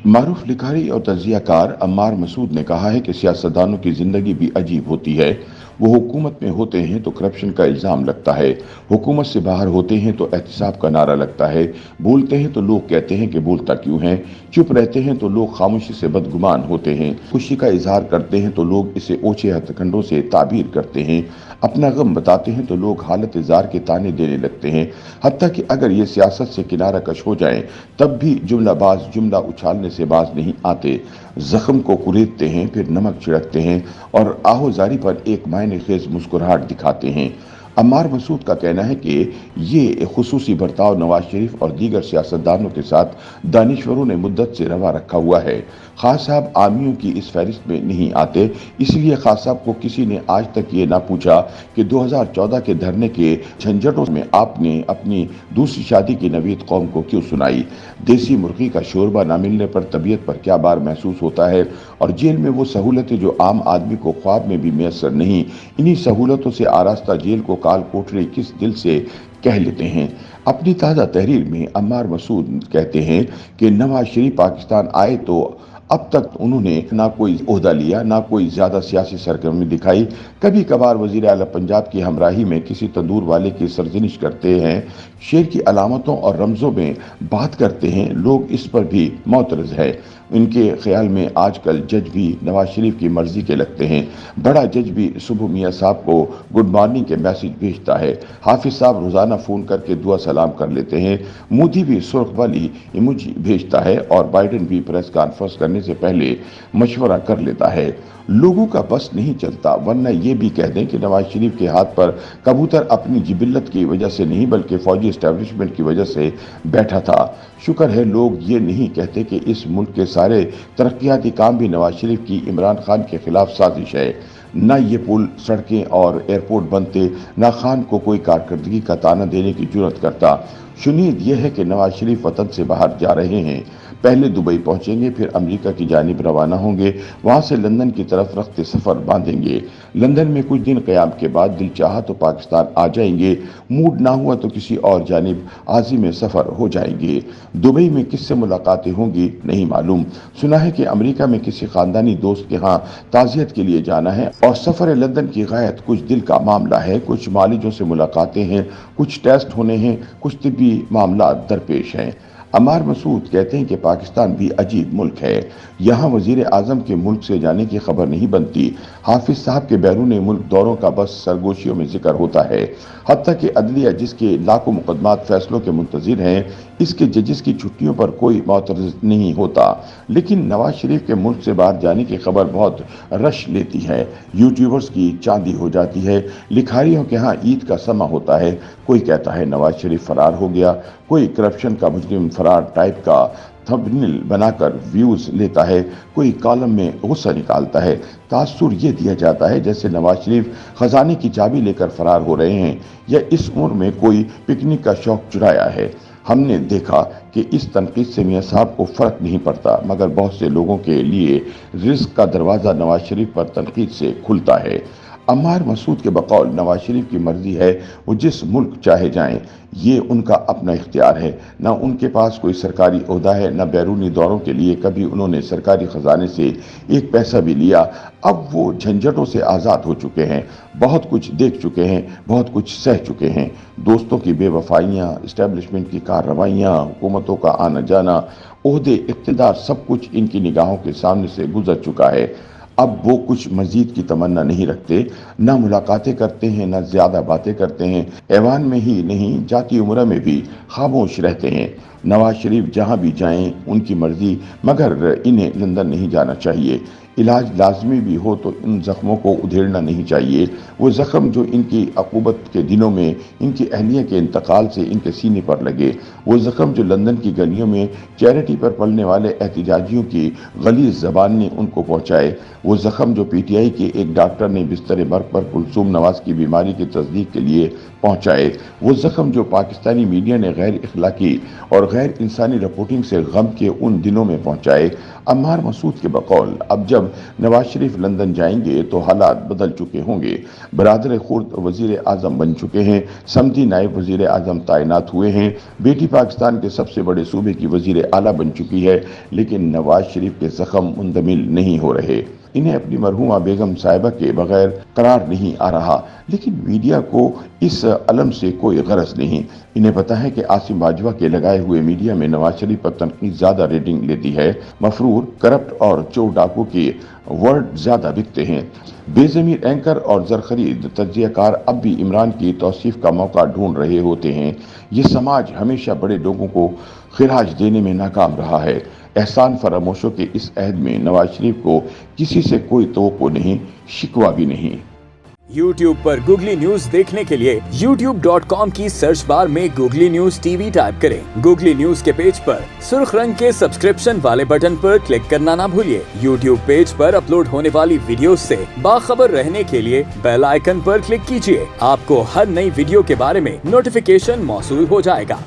मारूफ लिखारी और तज्जियाकार अम्मार मसूद ने कहा है कि सियासतदानों की जिंदगी भी अजीब होती है। वो हुकूमत में होते हैं तो करप्शन का इल्ज़ाम लगता है, हुकूमत से बाहर होते हैं तो एहतिसाब का नारा लगता है, बोलते हैं तो लोग कहते हैं कि बोलता क्यों है, चुप रहते हैं तो लोग खामोशी से बदगुमान होते हैं, खुशी का इजहार करते हैं तो लोग इसे ओछे हथकंडों से ताबीर करते हैं, अपना गम बताते हैं तो लोग हालत इजार के ताने देने लगते हैं। हत्ता कि अगर ये सियासत से किनारा कश हो जाए तब भी जुमलाबाज जुमला उछालने से बाज नहीं आते। जख्म को कुरेदते हैं, फिर नमक छिड़कते हैं और आहोजारी पर एक मायने खेज मुस्कुराहट दिखाते हैं। अम्मार मसूद का कहना है कि ये खुसूसी बर्ताव नवाज शरीफ और दीगर सियासतदानों के साथ दानिश्वरों ने मुद्दत से रवा रखा हुआ है। खान साहब आमियों की इस फहरिस्त में नहीं आते, इसलिए खान साहब को किसी ने आज तक ये ना पूछा कि 2014 के धरने के झंझटों में आपने अपनी दूसरी शादी की नवीद कौम को क्यों सुनाई, देसी मुर्गी का शोरबा ना मिलने पर तबीयत पर क्या बार महसूस होता है, और जेल में वो सहूलतें जो आम आदमी को ख्वाब में भी मैसर नहीं, इन्हीं सहूलतों से आरास्ता जेल को काल कोठरी किस दिल से कह लेते हैं। अपनी ताज़ा तहरीर में अम्मार मसूद कहते हैं कि नवाज शरीफ पाकिस्तान आए तो अब तक उन्होंने ना कोई ओहदा लिया, ना कोई ज्यादा सियासी सरगर्मी दिखाई। कभी कभार वजीर आला पंजाब की हमराही में किसी तंदूर वाले की सरजनिश करते हैं, शेर की अलामतों और रमजों में बात करते हैं, लोग इस पर भी मोतरज है। इनके ख्याल में आजकल जज भी नवाज शरीफ की मर्जी के लगते हैं। बड़ा जज भी सुबह मियाँ साहब को गुड मॉर्निंग के मैसेज भेजता है, हाफिज साहब रोजाना फोन करके दुआ सलाम कर लेते हैं, मोदी भी सुर्ख वाली इमोजी भेजता है और बाइडेन भी प्रेस कॉन्फ्रेंस करने से पहले मशवरा कर लेता है। लोगों का बस नहीं चलता, वरना ये भी कह दें कि नवाज शरीफ के हाथ पर कबूतर अपनी जिबिल्लत की वजह से नहीं बल्कि फौजी एस्टेब्लिशमेंट की वजह से बैठा था। शुक्र है लोग ये नहीं कहते कि इस मुल्क के सारे तरक्याती काम भी नवाज शरीफ की इमरान खान के खिलाफ साजिश है। न ये पुल, सड़कें और एयरपोर्ट बनते, न खान को कोई कारकर्दगी का ताना देने की जुर्रत करता। शुनीद यह है कि नवाज शरीफ वतन से बाहर जा रहे हैं, पहले दुबई पहुंचेंगे, फिर अमेरिका की जानिब रवाना होंगे, वहां से लंदन की तरफ रखते सफर बांधेंगे। लंदन में कुछ दिन क़याम के बाद दिल चाहा तो पाकिस्तान आ जाएंगे, मूड ना हुआ तो किसी और जानिब आज़िम सफर हो जाएंगे। दुबई में किससे मुलाकातें होंगी नहीं मालूम। सुना है कि अमेरिका में किसी खानदानी दोस्त के यहाँ ताज़ियत के लिए जाना है और सफर लंदन की गायत कुछ दिल का मामला है। कुछ मालिजों से मुलाकातें हैं, कुछ टेस्ट होने हैं, कुछ तिब्बी मामला दरपेश हैं। अम्मार मसूद कहते हैं कि पाकिस्तान भी अजीब मुल्क है, यहाँ वजीर आजम के मुल्क से जाने की खबर नहीं बनती। हाफिज साहब के बैरून मुल्क दौरों का बस सरगोशियों में जिक्र होता है। हत्ता कि अदलिया जिसके लाखों मुकदमात फैसलों के मुंतजिर हैं, इसके जजेस की छुट्टियों पर कोई मोतरज नहीं होता। लेकिन नवाज शरीफ के मुल्क से बाहर जाने की खबर बहुत रश लेती है, यूट्यूबर्स की चांदी हो जाती है, लिखारियों के यहाँ ईद का समा होता है। कोई कहता है नवाज शरीफ फरार हो गया, कोई करप्शन का मुजरिम फरार टाइप का थंबनेल बनाकर व्यूज लेता है, कोई कॉलम में गुस्सा निकालता है। तासुर ये दिया जाता है जैसे नवाज शरीफ खजाने की चाबी लेकर फरार हो रहे हैं या इस उम्र में कोई पिकनिक का शौक चुराया है। हमने देखा कि इस तनकीद से मियाँ साहब को फर्क नहीं पड़ता, मगर बहुत से लोगों के लिए रिस्क का दरवाज़ा नवाज शरीफ पर तनकीद से खुलता है। अम्मार मसूद के बकौल नवाज शरीफ की मर्जी है, वो जिस मुल्क चाहे जाएं, ये उनका अपना इख्तियार है। न उनके पास कोई सरकारी ओहदा है, न बैरूनी दौरों के लिए कभी उन्होंने सरकारी खजाने से एक पैसा भी लिया। अब वो झंझटों से आज़ाद हो चुके हैं, बहुत कुछ देख चुके हैं, बहुत कुछ सह चुके हैं। दोस्तों की बेवफाइयाँ, इस्टेब्लिशमेंट की कार्रवाइयाँ, हुकूमतों का आना जाना, ओहदे, इक़्तिदार, सब कुछ इनकी निगाहों के सामने से गुजर चुका है। अब वो कुछ मजीद की तमन्ना नहीं रखते, ना मुलाकातें करते हैं, ना ज्यादा बातें करते हैं। ऐवान में ही नहीं, जाती उम्र में भी खामोश रहते हैं। नवाज शरीफ जहां भी जाएं उनकी मर्जी, मगर इन्हें लंदन नहीं जाना चाहिए। इलाज लाजमी भी हो तो इन जख्मों को उधेड़ना नहीं चाहिए। वो जख्म जो इनकी अकूबत के दिनों में इनकी अहलिया के इंतकाल से इनके सीने पर लगे, वो जख्म जो लंदन की गलियों में चैरिटी पर पढ़ने वाले एहतिजाजियों की गलीज जबान ने उनको पहुँचाए, वो जख्म जो पीटीआई के एक डॉक्टर ने बिस्तर मर्ग पर कुलसूम नवाज की बीमारी की तस्दीक के लिए पहुँचाए, वो जख्म जो पाकिस्तानी मीडिया ने गैर इखलाकी और गैर इंसानी रिपोर्टिंग से गम के उन दिनों में पहुंचाए। अम्मार मसूद के बकौल अब जब नवाज शरीफ लंदन जाएंगे तो हालात बदल चुके होंगे। बरादर खुर्द वजीर आजम बन चुके हैं, समधी नायब वजीर आजम तैनात हुए हैं, बेटी पाकिस्तान के सबसे बड़े सूबे की वजीर आला बन चुकी है, लेकिन नवाज शरीफ के जख्म मुंदमिल नहीं हो रहे। इन्हें अपनी मरहूमा बेगम साहिबा के बगैर करार नहीं आ रहा, लेकिन मीडिया को इस अलम से कोई गरज नहीं। इन्हें पता है कि आसिम बाजवा के लगाए हुए मीडिया में नवाज शरीफ पर तनकीद ज्यादा रेटिंग लेती है, मफरूर, करप्ट और चोर डाकू के वर्ड ज्यादा बिकते हैं। बेजमीर एंकर और जरखरीद तज्जियाकार अब भी इमरान की तौसीफ का मौका ढूंढ रहे होते हैं। ये समाज हमेशा बड़े लोगों को खिराज देने में नाकाम रहा है। एहसान फरामोशों के इस अहद में नवाज शरीफ को किसी से कोई तवक्को नहीं, शिकवा भी नहीं। YouTube पर गूगली न्यूज देखने के लिए youtube.com की सर्च बार में गूगली न्यूज टीवी टाइप करें। गूगली न्यूज के पेज पर सुर्ख रंग के सब्सक्रिप्शन वाले बटन पर क्लिक करना ना भूलिए। YouTube पेज पर अपलोड होने वाली वीडियोस से बाखबर रहने के लिए बेल आइकन पर क्लिक कीजिए। आपको हर नई वीडियो के बारे में नोटिफिकेशन मौसूल हो जाएगा।